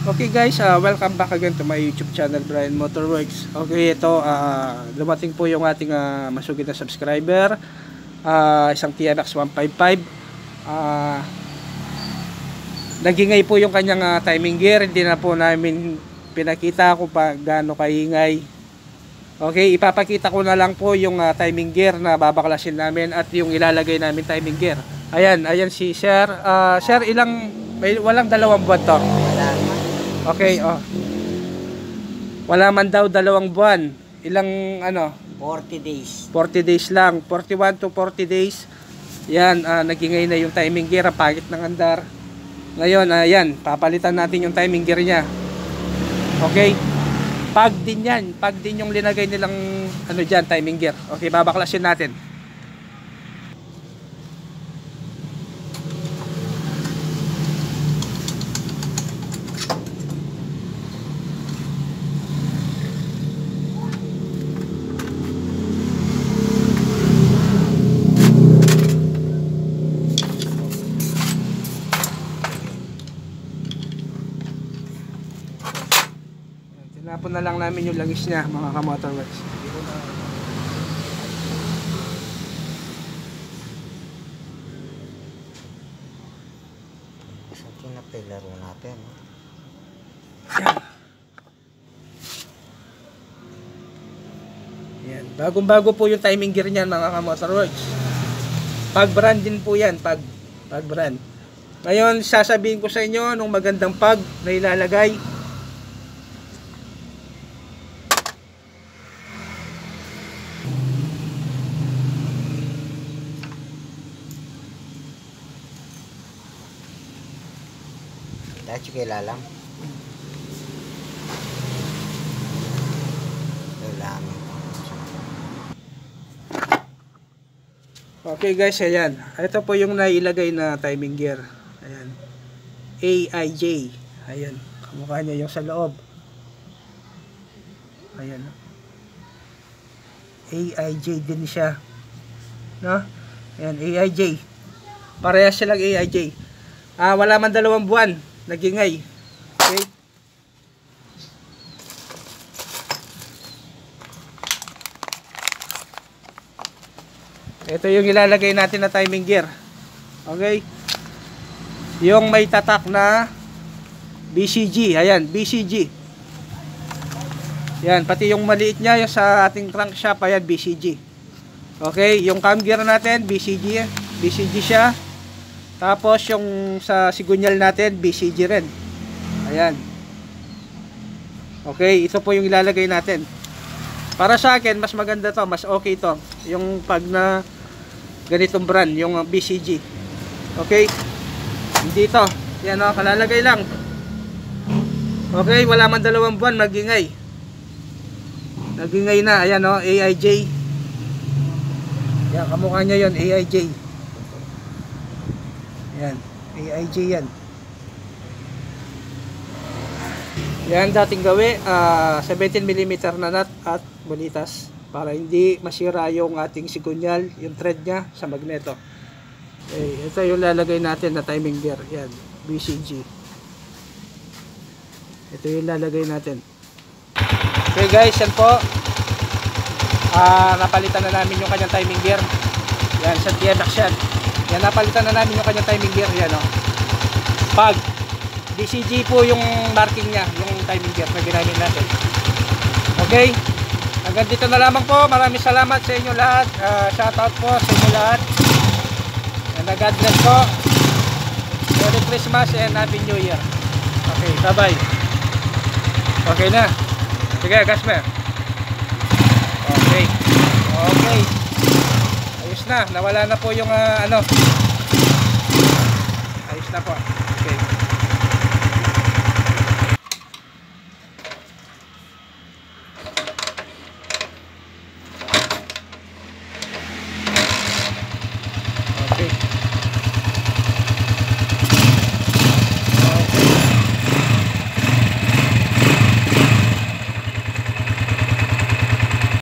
Okay guys, welcome back again to my YouTube channel, Brian Motorworks. Okay, ito dumating po yung ating masugid na subscriber, isang TNX 155. Nagingay po yung kanyang timing gear. Hindi na po namin pinakita kung gaano kaingay. Okay, ipapakita ko na lang po yung timing gear na babaklasin namin at yung ilalagay namin timing gear. Ayan si Sir. Sir, walang 2 buwan to? Wala. Okay, wala man daw 2 buwan. Ilang 40 days. 40 days lang. 41 to 40 days. Yan, nagingay na yung timing gear. Pagit ng andar. Ngayon, ayan, papalitan natin yung timing gear niya. Okay. Pag din yan. Pag din yung linagay nilang dyan, timing gear. Okay, babaklasin natin. Tinapon na lang namin yung langis niya, mga ka-motorworks. Sa pinapilaro natin. Yan. Bagong-bago po yung timing gear niyan, mga ka-motorworks. Pag brand din po yan, pag brand. Ngayon, sasabihin ko sa inyo nung magandang pag na ilalagay. Dahil kilala. Okay guys, ayan. Ito po yung nailagay na timing gear. Ayan. AIJ. Ayan. Kamukha niya yung sa loob. Ayan. AIJ din siya. No? Ayan, AIJ. Parehas silang AIJ. Wala man 2 buwan. Nagingay. Okay. Ito yung ilalagay natin na timing gear. Okay. Yung may tatak na BCG. Ayan, BCG. Ayan, pati yung maliit niya yung sa ating crankshaft. Ayan, BCG. Okay, yung cam gear natin, BCG. BCG siya. Tapos yung sa sigunyal natin, BCG rin. Ayan. Okay, ito po yung ilalagay natin. Para sa akin, mas maganda to, mas okay to. Yung pag na ganitong brand, yung BCG. Okay? Hindi to. Yan o, kalalagay lang. Okay, wala man 2 buwan, magingay. Nagingay na. Ayan o, AIJ. Yan, kamukha niya yun, AIJ. Yan, AIJ yan. Yan dating gawi, 17mm na nut at bolitas para hindi masira yung ating sigunyal, yung thread niya sa magneto. Okay, ito yung lalagay natin na timing gear. Yan, BCG. Ito yung lalagay natin. Okay guys, yan po. Napalitan na namin yung kanyang timing gear. Yan, sa TNX yan. Yan, napalitan na namin yung kanyang timing gear. Yan o. Pag BCG po yung marking niya, yung timing gear na ginamit natin. Okay. Hanggang dito na lamang po. Maraming salamat sa inyo lahat. Shoutout po sa inyo lahat. And God bless po. Merry Christmas and Happy New Year. Okay, bye-bye. Okay na. Sige, Gasper. Okay. Okay. Ayos na. Nawala na po yung ayos na po. Okay.